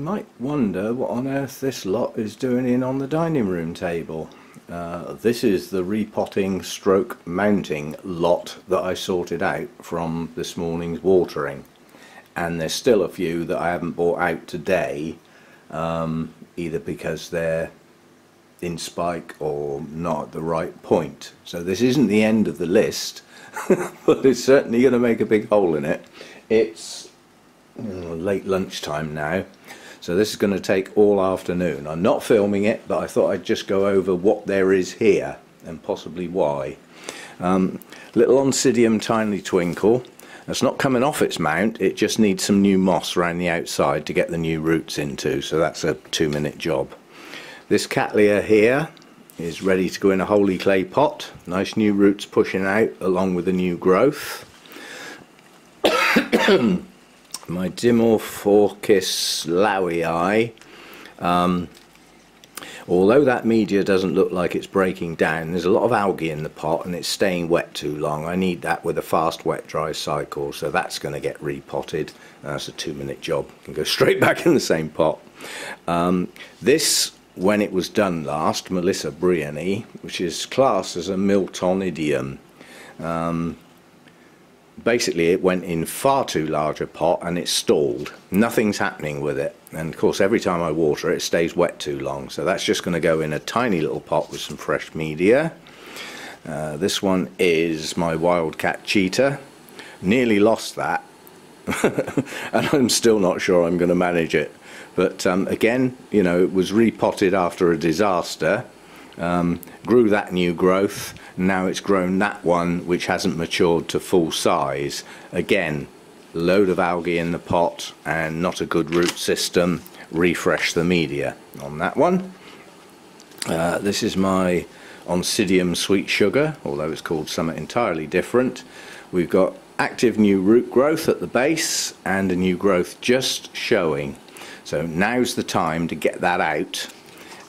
might wonder what on earth this lot is doing in on the dining room table. This is the repotting stroke mounting lot that I sorted out from this morning's watering, and there's still a few that I haven't brought out today, either because they're in spike or not at the right point. So this isn't the end of the list, but it's certainly going to make a big hole in it. It's late lunchtime now, so this is going to take all afternoon. I'm not filming it, but I thought I'd just go over what there is here and possibly why. Little Oncidium Tiny Twinkle. It's not coming off its mount, it just needs some new moss around the outside to get the new roots into, so that's a 2-minute job. This Cattleya here is ready to go in a holy clay pot. Nice new roots pushing out along with the new growth. My Dimorphorchis lowii, although that media doesn't look like it's breaking down, there's a lot of algae in the pot and it's staying wet too long. I need that with a fast wet dry cycle, so that's going to get repotted. That's a 2-minute job, can go straight back in the same pot. This, when it was done last, Melissa Briani, which is classed as a Miltonidium. Basically it went in far too large a pot and it stalled. Nothing's happening with it, and of course every time I water it, it stays wet too long, so that's just going to go in a tiny little pot with some fresh media. This one is my Wildcat Cheetah. Nearly lost that and I'm still not sure I'm going to manage it, but again, you know, it was repotted after a disaster. Grew that new growth, now it's grown that one which hasn't matured to full size. Again, load of algae in the pot and not a good root system. Refresh the media on that one. This is my Oncidium Sweet Sugar, although it's called something entirely different. We've got active new root growth at the base and a new growth just showing, so now's the time to get that out.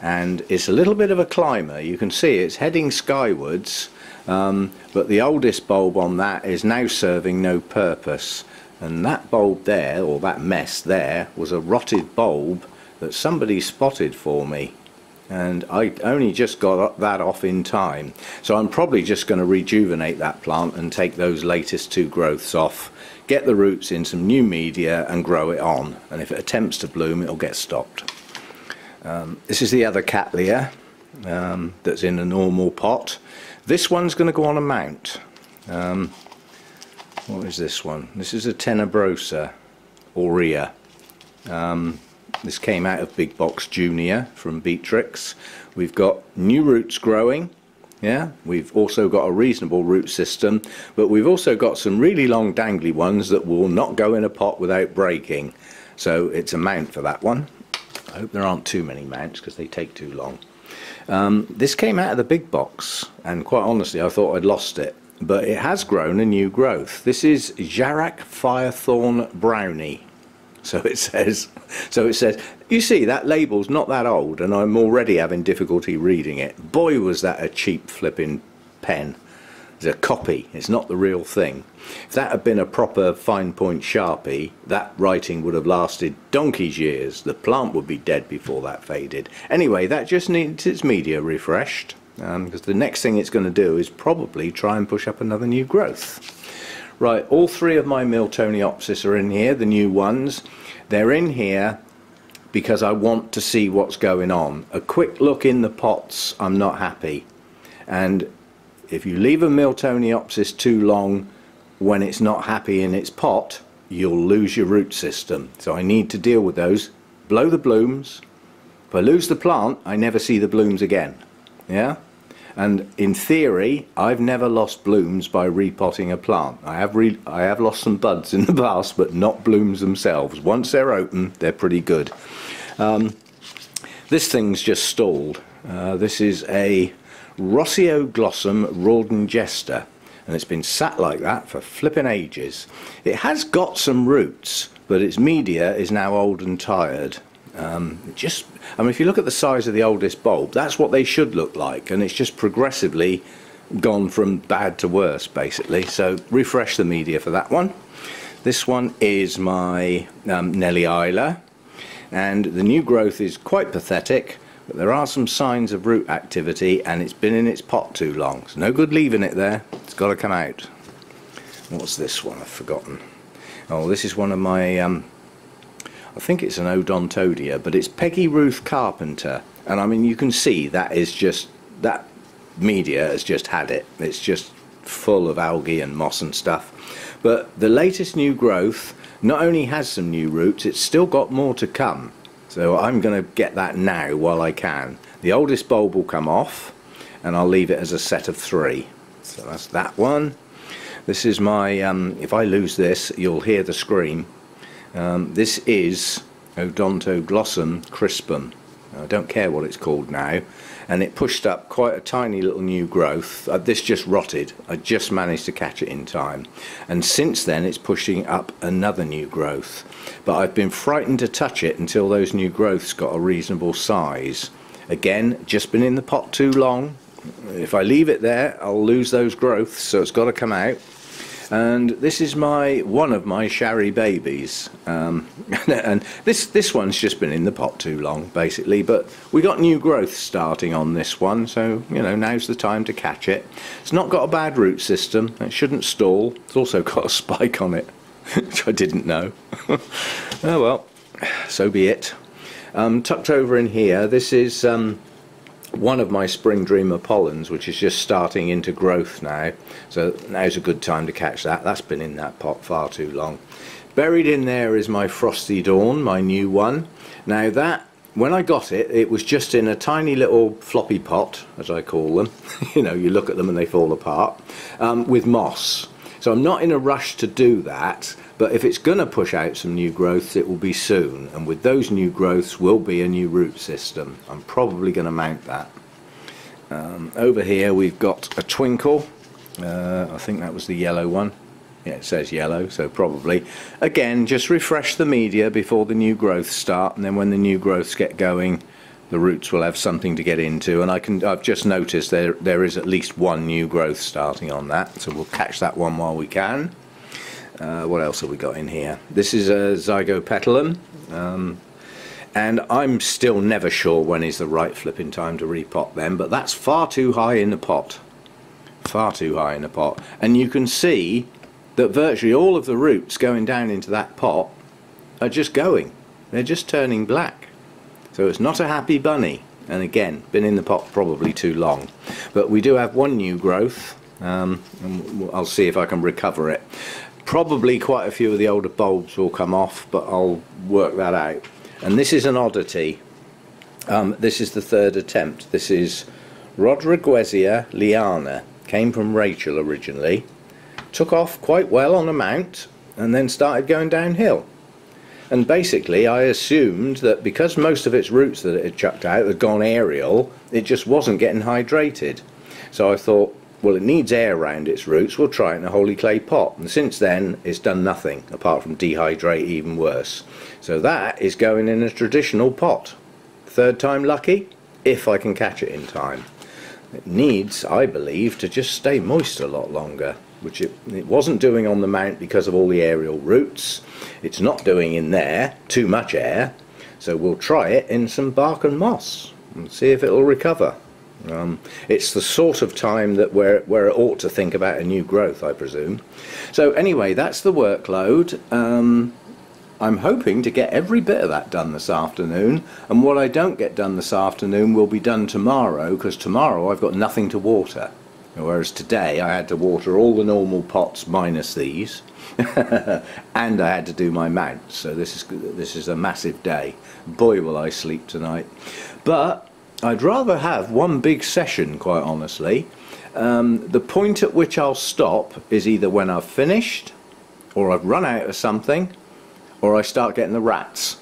And it's a little bit of a climber. You can see it's heading skywards, but the oldest bulb on that is now serving no purpose, and that bulb there, or that mess there, was a rotted bulb that somebody spotted for me, and I only just got that off in time, so I'm probably just going to rejuvenate that plant and take those latest 2 growths off, get the roots in some new media and grow it on, and if it attempts to bloom it'll get stopped. This is the other Cattleya that's in a normal pot. This one's going to go on a mount. What is this one? This is a Tenebrosa aurea. This came out of Big Box Junior from Beatrix. We've got new roots growing. Yeah, we've also got a reasonable root system, but we've also got some really long dangly ones that will not go in a pot without breaking. So it's a mount for that one. I hope there aren't too many mounts because they take too long. This came out of the big box, and quite honestly I thought I'd lost it, but it has grown a new growth. This is Jarak Firethorn Brownie. So it says, you see that label's not that old and I'm already having difficulty reading it. Boy was that a cheap flipping pen. It's a copy, it's not the real thing. If that had been a proper fine point Sharpie, that writing would have lasted donkey's years. The plant would be dead before that faded. Anyway, that just needs its media refreshed, because the next thing it's going to do is probably try and push up another new growth. Right, all 3 of my Miltoniopsis are in here, the new ones. They're in here because I want to see what's going on. A quick look in the pots, I'm not happy. And if you leave a Miltoniopsis too long when it's not happy in its pot, you'll lose your root system. So I need to deal with those. Blow the blooms. If I lose the plant, I never see the blooms again. Yeah? And in theory, I've never lost blooms by repotting a plant. I have lost some buds in the past, but not blooms themselves. Once they're open, they're pretty good. This thing's just stalled. This is a Roseoglossum Rawdengesta, and it's been sat like that for flipping ages. It has got some roots, but its media is now old and tired. I mean, if you look at the size of the oldest bulb, that's what they should look like, and it's just progressively gone from bad to worse basically. So refresh the media for that one. This one is my Nellie Isla. and the new growth is quite pathetic, but there are some signs of root activity, and it's been in its pot too long. It's no good leaving it there, it's got to come out. What's this one? I've forgotten. Oh, this is one of my I think it's an Odontodia, but it's Peggy Ruth Carpenter, and I mean you can see that is just, that media has just had it. It's just full of algae and moss and stuff. But the latest new growth not only has some new roots, it's still got more to come. So I'm going to get that now while I can. The oldest bulb will come off, and I'll leave it as a set of 3. So that's that one. This is my, if I lose this, you'll hear the scream. This is Odontoglossum crispum. I don't care what it's called now. And it pushed up quite a tiny little new growth. This just rotted. I just managed to catch it in time. And since then it's pushing up another new growth. But I've been frightened to touch it until those new growths got a reasonable size. Again, just been in the pot too long. If I leave it there, I'll lose those growths, so it's got to come out. And this is one of my Sharry babies, and this one's just been in the pot too long basically, but we got new growth starting on this one, so you know, now's the time to catch it. It's not got a bad root system, it shouldn't stall. It's also got a spike on it, which I didn't know. Oh well, so be it. Tucked over in here, this is one of my Spring Dreamer pollens, which is just starting into growth now, so now's a good time to catch that. That's been in that pot far too long. Buried in there is my Frosty Dawn, my new one. Now that, when I got it, it was just in a tiny little floppy pot, as I call them. You know, you look at them and they fall apart, with moss. So I'm not in a rush to do that, but if it's going to push out some new growths, it will be soon, and with those new growths will be a new root system. I'm probably going to mount that. Over here we've got a Twinkle. I think that was the yellow one. Yeah, it says yellow, so probably. Again, just refresh the media before the new growths start, and then when the new growths get going, the roots will have something to get into. And I've just noticed there is at least one new growth starting on that, so we'll catch that one while we can. What else have we got in here? This is a Zygopetalum, and I'm still never sure when is the right flipping time to repot them, but that's far too high in the pot. Far too high in the pot. And you can see that virtually all of the roots going down into that pot are just going. They're just turning black. So it's not a happy bunny, and again, been in the pot probably too long. But we do have one new growth, and I'll see if I can recover it. Probably quite a few of the older bulbs will come off, but I'll work that out. And this is an oddity. This is the 3rd attempt. This is Rodriguezia liana. Came from Rachel originally. Took off quite well on a mount, and then started going downhill. And basically I assumed that because most of its roots that it had chucked out had gone aerial, it just wasn't getting hydrated. So I thought, well, it needs air around its roots, we'll try it in a holy clay pot. And since then it's done nothing apart from dehydrate even worse. So that is going in a traditional pot. 3rd time lucky, if I can catch it in time. It needs, I believe, to just stay moist a lot longer, which it wasn't doing on the mount because of all the aerial roots. It's not doing in there, too much air, so we'll try it in some bark and moss and see if it'll recover. It's the sort of time that where it ought to think about a new growth, I presume. So anyway, that's the workload. I'm hoping to get every bit of that done this afternoon, and what I don't get done this afternoon will be done tomorrow, because tomorrow I've got nothing to water. Whereas today I had to water all the normal pots minus these, and I had to do my mount. So this is a massive day. Boy, will I sleep tonight. But I'd rather have one big session, quite honestly. The point at which I'll stop is either when I've finished, or I've run out of something, or I start getting the rats,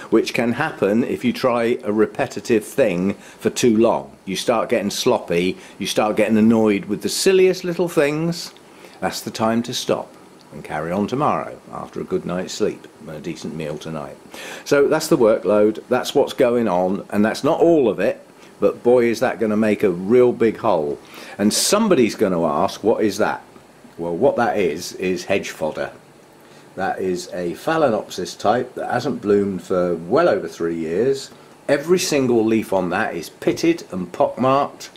which can happen if you try a repetitive thing for too long. You start getting sloppy, you start getting annoyed with the silliest little things. That's the time to stop and carry on tomorrow after a good night's sleep and a decent meal tonight. So that's the workload, that's what's going on, and that's not all of it, but boy is that going to make a real big hole. And somebody's going to ask, what is that? Well, what that is hedge fodder. That is a Phalaenopsis type that hasn't bloomed for well over 3 years. Every single leaf on that is pitted and pockmarked,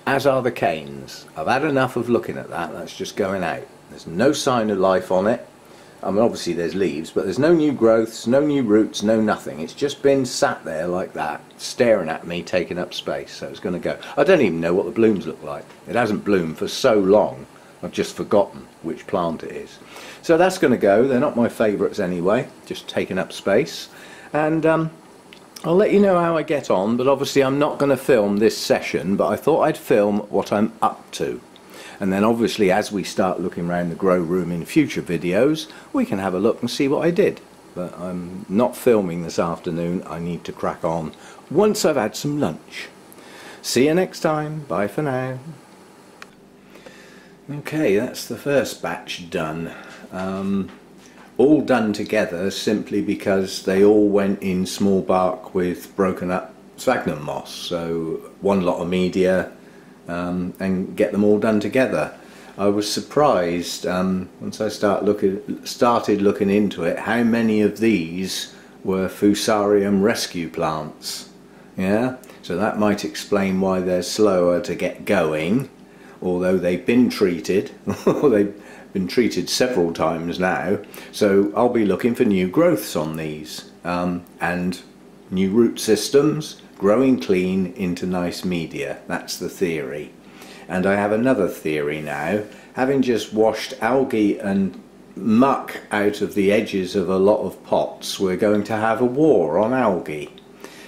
as are the canes. I've had enough of looking at that. That's just going out. There's no sign of life on it. I mean, obviously there's leaves, but there's no new growths, no new roots, no nothing. It's just been sat there like that, staring at me, taking up space. So it's going to go. I don't even know what the blooms look like. It hasn't bloomed for so long, I've just forgotten which plant it is. So that's going to go. They're not my favourites anyway, just taking up space. And I'll let you know how I get on, but obviously I'm not going to film this session, but I thought I'd film what I'm up to. And then obviously as we start looking around the grow room in future videos, we can have a look and see what I did. But I'm not filming this afternoon. I need to crack on once I've had some lunch. See you next time. Bye for now. Okay, that's the first batch done. All done together simply because they all went in small bark with broken up sphagnum moss. So one lot of media, and get them all done together. I was surprised once I started looking into it how many of these were Fusarium rescue plants. Yeah, so that might explain why they're slower to get going, although they've been treated. They've been treated several times now, so I'll be looking for new growths on these and new root systems growing clean into nice media. That's the theory. And I have another theory now. Having just washed algae and muck out of the edges of a lot of pots, we're going to have a war on algae.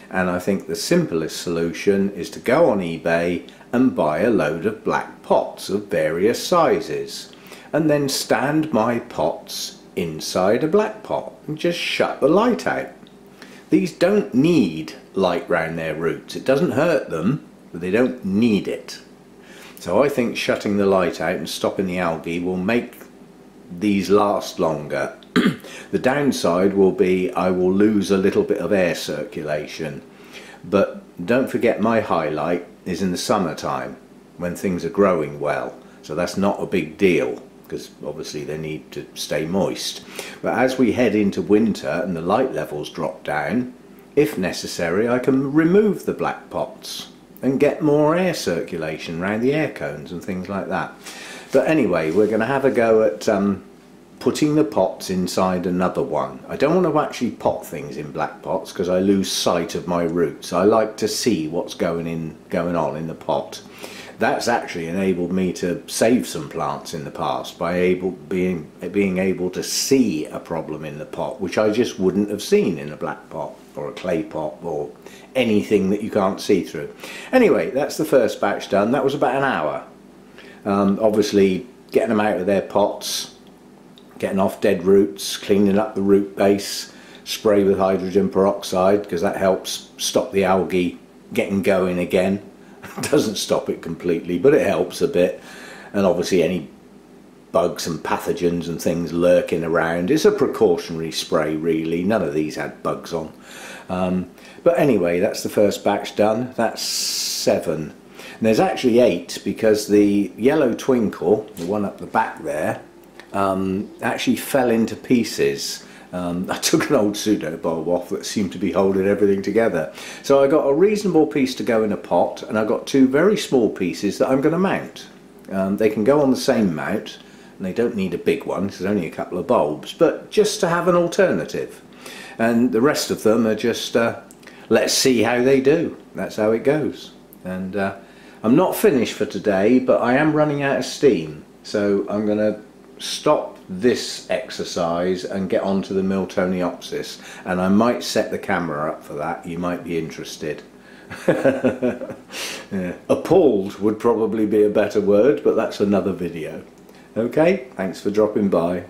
And I think the simplest solution is to go on eBay and buy a load of black pots of various sizes, and then stand my pots inside a black pot and just shut the light out. These don't need light round their roots. It doesn't hurt them, but they don't need it. So I think shutting the light out and stopping the algae will make these last longer. The downside will be I will lose a little bit of air circulation. But don't forget, my highlight is in the summertime when things are growing well. So that's not a big deal, because obviously they need to stay moist. But as we head into winter and the light levels drop down, if necessary I can remove the black pots and get more air circulation around the air cones and things like that. But anyway, we're going to have a go at putting the pots inside another one. I don't want to actually pot things in black pots because I lose sight of my roots. I like to see what's going on in the pot. That's actually enabled me to save some plants in the past by being able to see a problem in the pot, which I just wouldn't have seen in a black pot or a clay pot or anything that you can't see through. Anyway, that's the first batch done. That was about an hour. Obviously getting them out of their pots, getting off dead roots, cleaning up the root base, spray with hydrogen peroxide because that helps stop the algae getting going again. Doesn't stop it completely, but it helps a bit. And obviously any bugs and pathogens and things lurking around, it's a precautionary spray really. None of these had bugs on. But anyway, that's the first batch done. That's 7. And there's actually 8 because the yellow twinkle, the one up the back there, actually fell into pieces. I took an old pseudobulb off that seemed to be holding everything together. So I got a reasonable piece to go in a pot, and I got 2 very small pieces that I'm going to mount. They can go on the same mount, and they don't need a big one, there's only a couple of bulbs, but just to have an alternative. And the rest of them are just, let's see how they do. That's how it goes. And I'm not finished for today, but I am running out of steam. So I'm going to stop this exercise and get on to the Miltoniopsis, and I might set the camera up for that. You might be interested. Yeah. Appalled would probably be a better word, but that's another video. Okay, thanks for dropping by.